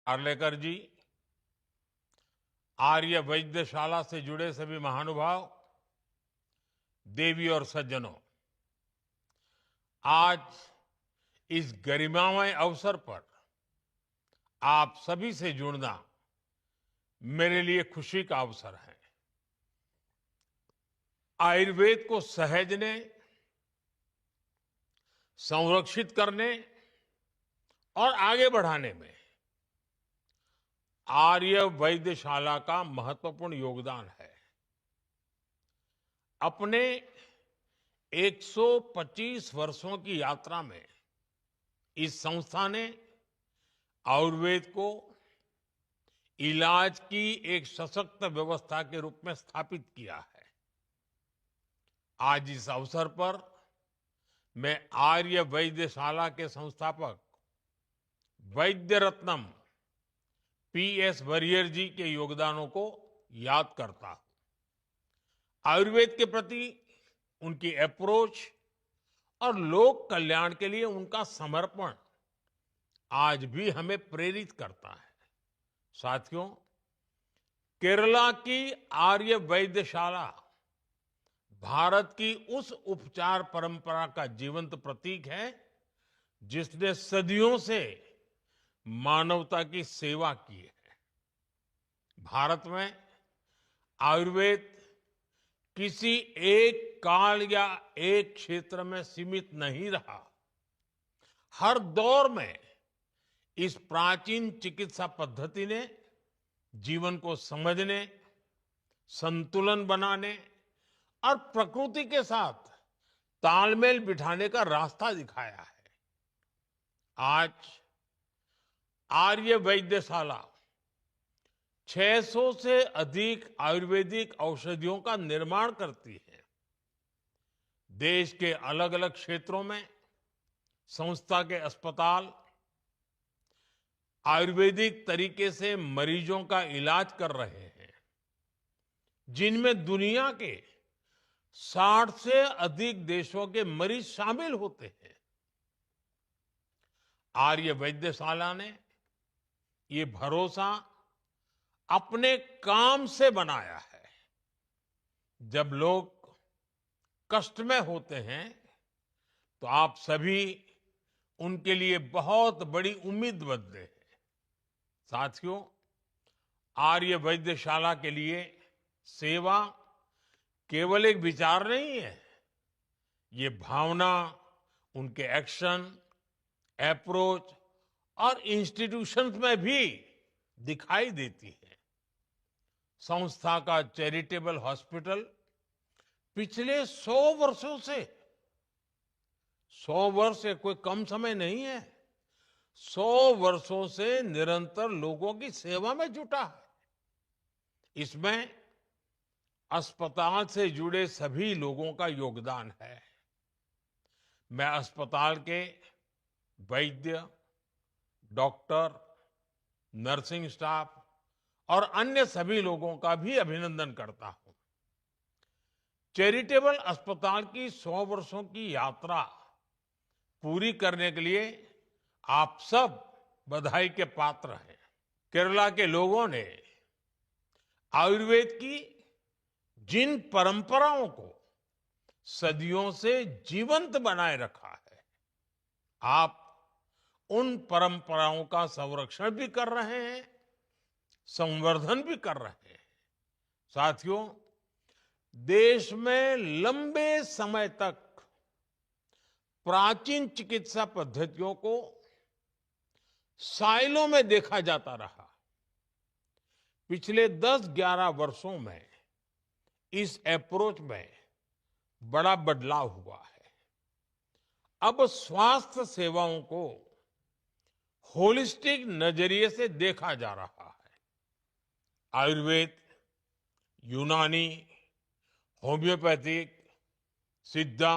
आर्लेकर जी, आर्य वैद्यशाला से जुड़े सभी महानुभाव, देवी और सज्जनों, आज इस गरिमामय अवसर पर आप सभी से जुड़ना मेरे लिए खुशी का अवसर है। आयुर्वेद को सहेजने, संरक्षित करने और आगे बढ़ाने में आर्य वैद्यशाला का महत्वपूर्ण योगदान है। अपने 125 वर्षों की यात्रा में इस संस्था ने आयुर्वेद को इलाज की एक सशक्त व्यवस्था के रूप में स्थापित किया है। आज इस अवसर पर मैं आर्य वैद्यशाला के संस्थापक वैद्य रत्नम पीएस वारियर जी के योगदानों को याद करता हूं। आयुर्वेद के प्रति उनकी अप्रोच और लोक कल्याण के लिए उनका समर्पण आज भी हमें प्रेरित करता है। साथियों, केरला की आर्य वैद्यशाला भारत की उस उपचार परंपरा का जीवंत प्रतीक है जिसने सदियों से मानवता की सेवा की है। भारत में आयुर्वेद किसी एक काल या एक क्षेत्र में सीमित नहीं रहा। हर दौर में इस प्राचीन चिकित्सा पद्धति ने जीवन को समझने, संतुलन बनाने और प्रकृति के साथ तालमेल बिठाने का रास्ता दिखाया है। आज आर्य वैद्यशाला 600 से अधिक आयुर्वेदिक औषधियों का निर्माण करती है। देश के अलग अलग क्षेत्रों में संस्था के अस्पताल आयुर्वेदिक तरीके से मरीजों का इलाज कर रहे हैं, जिनमें दुनिया के 60 से अधिक देशों के मरीज शामिल होते हैं। आर्य वैद्यशाला ने ये भरोसा अपने काम से बनाया है। जब लोग कष्ट में होते हैं तो आप सभी उनके लिए बहुत बड़ी उम्मीद बनते हैं। साथियों, आर्य वैद्यशाला के लिए सेवा केवल एक विचार नहीं है, ये भावना उनके एक्शन, अप्रोच और इंस्टीट्यूशंस में भी दिखाई देती है। संस्था का चैरिटेबल हॉस्पिटल पिछले 100 वर्षों से, 100 वर्ष कोई कम समय नहीं है, 100 वर्षों से निरंतर लोगों की सेवा में जुटा है। इसमें अस्पताल से जुड़े सभी लोगों का योगदान है। मैं अस्पताल के वैद्य, डॉक्टर, नर्सिंग स्टाफ और अन्य सभी लोगों का भी अभिनंदन करता हूं। चैरिटेबल अस्पताल की 100 वर्षों की यात्रा पूरी करने के लिए आप सब बधाई के पात्र हैं। केरला के लोगों ने आयुर्वेद की जिन परंपराओं को सदियों से जीवंत बनाए रखा है, आप उन परंपराओं का संरक्षण भी कर रहे हैं, संवर्धन भी कर रहे हैं। साथियों, देश में लंबे समय तक प्राचीन चिकित्सा पद्धतियों को साइलों में देखा जाता रहा। पिछले 10-11 वर्षों में इस अप्रोच में बड़ा बदलाव हुआ है। अब स्वास्थ्य सेवाओं को होलिस्टिक नजरिए से देखा जा रहा है। आयुर्वेद, यूनानी, होम्योपैथिक, सिद्धा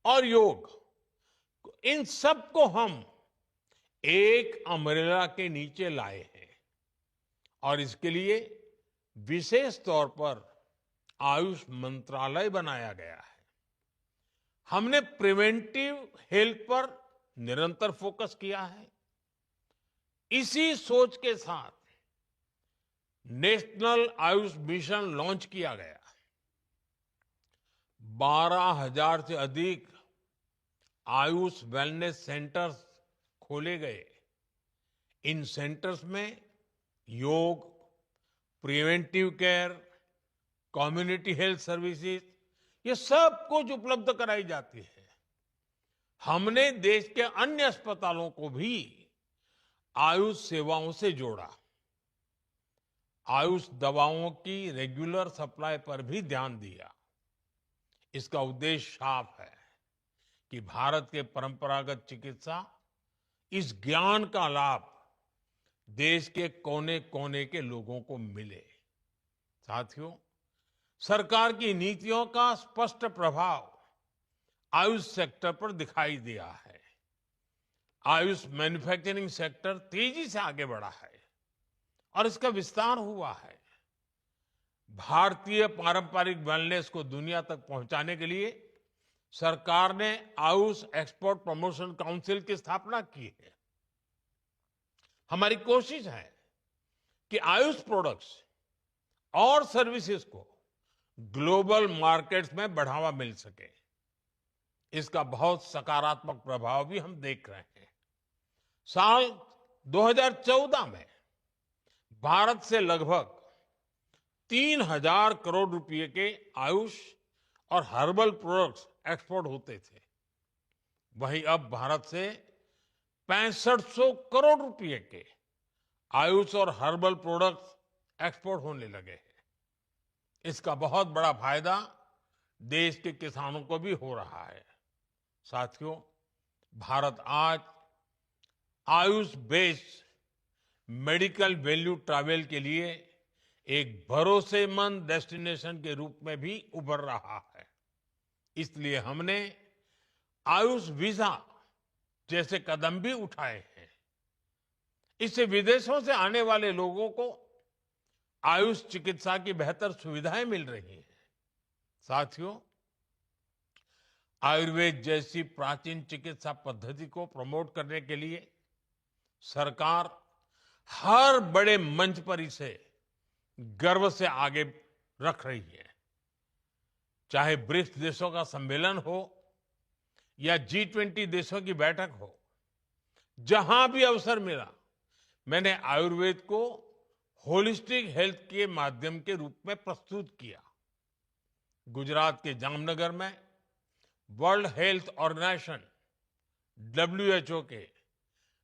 और योग, इन सब को हम एक अम्ब्रेला के नीचे लाए हैं और इसके लिए विशेष तौर पर आयुष मंत्रालय बनाया गया है। हमने प्रिवेंटिव हेल्थ पर निरंतर फोकस किया है। इसी सोच के साथ नेशनल आयुष मिशन लॉन्च किया गया। 12,000 से अधिक आयुष वेलनेस सेंटर्स खोले गए। इन सेंटर्स में योग, preventive care, community health services, ये सब कुछ उपलब्ध कराई जाती है। हमने देश के अन्य अस्पतालों को भी आयुष सेवाओं से जोड़ा। आयुष दवाओं की रेगुलर सप्लाई पर भी ध्यान दिया। इसका उद्देश्य साफ है कि भारत के परंपरागत चिकित्सा, इस ज्ञान का लाभ देश के कोने कोने के लोगों को मिले। साथियों, सरकार की नीतियों का स्पष्ट प्रभाव आयुष सेक्टर पर दिखाई दिया है। आयुष मैन्युफैक्चरिंग सेक्टर तेजी से आगे बढ़ा है और इसका विस्तार हुआ है। भारतीय पारंपरिक वेलनेस को दुनिया तक पहुंचाने के लिए सरकार ने आयुष एक्सपोर्ट प्रमोशन काउंसिल की स्थापना की है। हमारी कोशिश है कि आयुष प्रोडक्ट्स और सर्विसेज को ग्लोबल मार्केट्स में बढ़ावा मिल सके। इसका बहुत सकारात्मक प्रभाव भी हम देख रहे हैं। साल 2014 में भारत से लगभग 3,000 करोड़ रुपए के आयुष और हर्बल प्रोडक्ट्स एक्सपोर्ट होते थे। वहीं अब भारत से 6500 करोड़ रुपए के आयुष और हर्बल प्रोडक्ट्स एक्सपोर्ट होने लगे हैं। इसका बहुत बड़ा फायदा देश के किसानों को भी हो रहा है। साथियों, भारत आज Ayush based medical value travel के लिए एक भरोसेमंद डेस्टिनेशन के रूप में भी उभर रहा है। इसलिए हमने आयुष वीजा जैसे कदम भी उठाए हैं। इससे विदेशों से आने वाले लोगों को आयुष चिकित्सा की बेहतर सुविधाएं मिल रही हैं। साथियों, आयुर्वेद जैसी प्राचीन चिकित्सा पद्धति को प्रमोट करने के लिए सरकार हर बड़े मंच पर इसे गर्व से आगे रख रही है। चाहे ब्रिक्स देशों का सम्मेलन हो या G20 देशों की बैठक हो, जहां भी अवसर मिला, मैंने आयुर्वेद को होलिस्टिक हेल्थ के माध्यम के रूप में प्रस्तुत किया। गुजरात के जामनगर में वर्ल्ड हेल्थ ऑर्गेनाइजेशन WHO के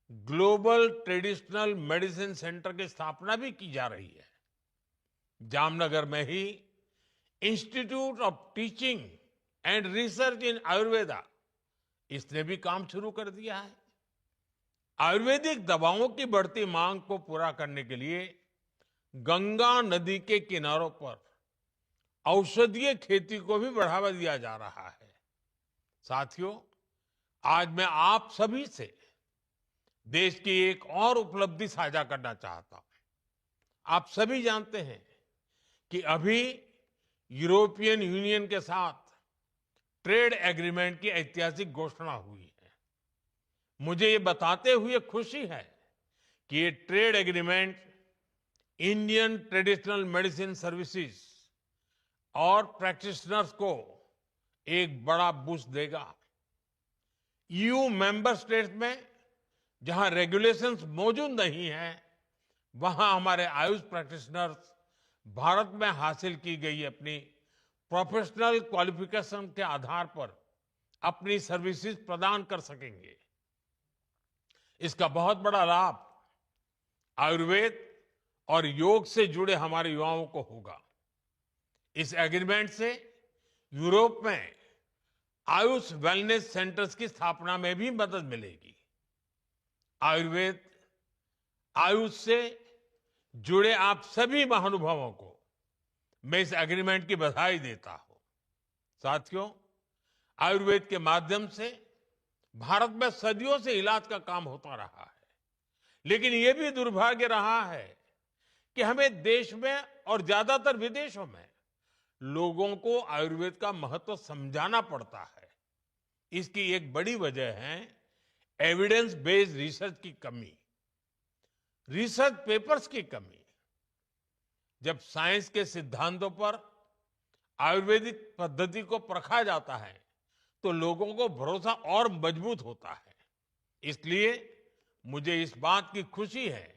ग्लोबल ट्रेडिशनल मेडिसिन सेंटर की स्थापना भी की जा रही है। जामनगर में ही institute of teaching and research in Ayurveda, इसने भी काम शुरू कर दिया है। आयुर्वेदिक दवाओं की बढ़ती मांग को पूरा करने के लिए गंगा नदी के किनारों पर औषधीय खेती को भी बढ़ावा दिया जा रहा है। साथियों, आज मैं आप सभी से देश की एक और उपलब्धि साझा करना चाहता हूं। आप सभी जानते हैं कि अभी यूरोपियन यूनियन के साथ ट्रेड एग्रीमेंट की ऐतिहासिक घोषणा हुई है। मुझे ये बताते हुए खुशी है कि ये trade agreement Indian traditional medicine services और प्रैक्टिशनर्स को एक बड़ा बूस्ट देगा। EU मेंबर स्टेट्स में जहां रेगुलेशंस मौजूद नहीं है, वहां हमारे आयुष प्रैक्टिशनर्स भारत में हासिल की गई अपनी प्रोफेशनल क्वालिफिकेशन के आधार पर अपनी सर्विसेज प्रदान कर सकेंगे। इसका बहुत बड़ा लाभ आयुर्वेद और योग से जुड़े हमारे युवाओं को होगा। इस एग्रीमेंट से यूरोप में आयुष वेलनेस सेंटर्स की स्थापना में भी मदद मिलेगी। आयुर्वेद, आयुष से जुड़े आप सभी महानुभावों को मैं इस एग्रीमेंट की बधाई देता हूं। साथियों, आयुर्वेद के माध्यम से भारत में सदियों से इलाज का काम होता रहा है, लेकिन यह भी दुर्भाग्य रहा है कि हमें देश में और ज्यादातर विदेशों में लोगों को आयुर्वेद का महत्व समझाना पड़ता है। इसकी एक बड़ी वजह है एविडेंस बेस्ड रिसर्च की कमी। रिसर्च पेपर्स की कमी। जब साइंस के सिद्धांतों पर आयुर्वेदिक पद्धति को परखा जाता है तो लोगों को भरोसा और मजबूत होता है। इसलिए मुझे इस बात की खुशी है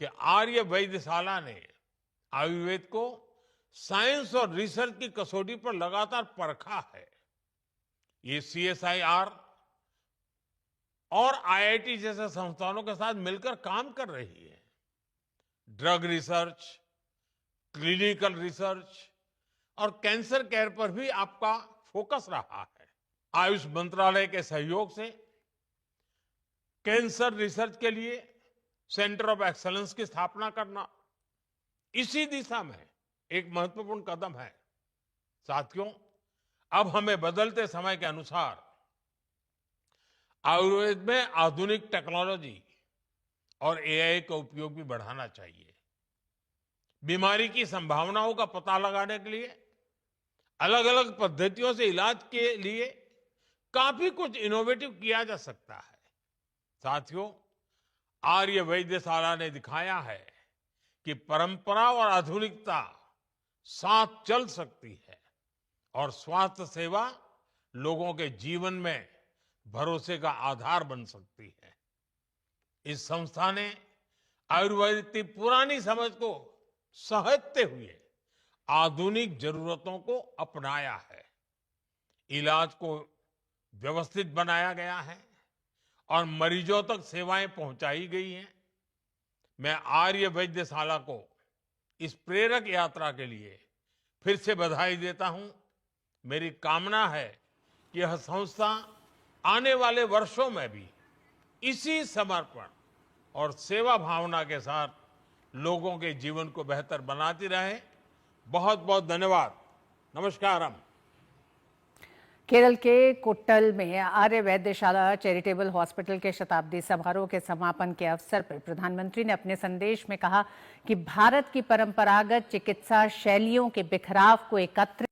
कि आर्य वैद्यशाला ने आयुर्वेद को साइंस और रिसर्च की कसौटी पर लगातार परखा है। ये सीएसआईआर और आईआईटी जैसे संस्थानों के साथ मिलकर काम कर रही है। ड्रग रिसर्च, क्लिनिकल रिसर्च और कैंसर केयर पर भी आपका फोकस रहा है। आयुष मंत्रालय के सहयोग से कैंसर रिसर्च के लिए सेंटर ऑफ एक्सीलेंस की स्थापना करना इसी दिशा में एक महत्वपूर्ण कदम है। साथियों, अब हमें बदलते समय के अनुसार आयुर्वेद में आधुनिक टेक्नोलॉजी और एआई का उपयोग भी बढ़ाना चाहिए। बीमारी की संभावनाओं का पता लगाने के लिए अलग अलग पद्धतियों से इलाज के लिए काफी कुछ इनोवेटिव किया जा सकता है। साथियों, आर्य वैद्यशाला ने दिखाया है कि परंपरा और आधुनिकता साथ चल सकती है और स्वास्थ्य सेवा लोगों के जीवन में भरोसे का आधार बन सकती है। इस संस्था ने आयुर्वेद की पुरानी समझ को सहेजते हुए आधुनिक जरूरतों को अपनाया है। इलाज को व्यवस्थित बनाया गया है और मरीजों तक सेवाएं पहुंचाई गई हैं। मैं आर्य वैद्यशाला को इस प्रेरक यात्रा के लिए फिर से बधाई देता हूं। मेरी कामना है कि यह संस्था आने वाले वर्षों में भी इसी समर्पण और सेवा भावना के साथ लोगों के जीवन को बेहतर बनाती रहे। बहुत बहुत धन्यवाद। नमस्कारम। केरल के कोट्टल में आर्य वैद्यशाला चैरिटेबल हॉस्पिटल के शताब्दी समारोह के समापन के अवसर पर प्रधानमंत्री ने अपने संदेश में कहा कि भारत की परंपरागत चिकित्सा शैलियों के बिखराव को एकत्र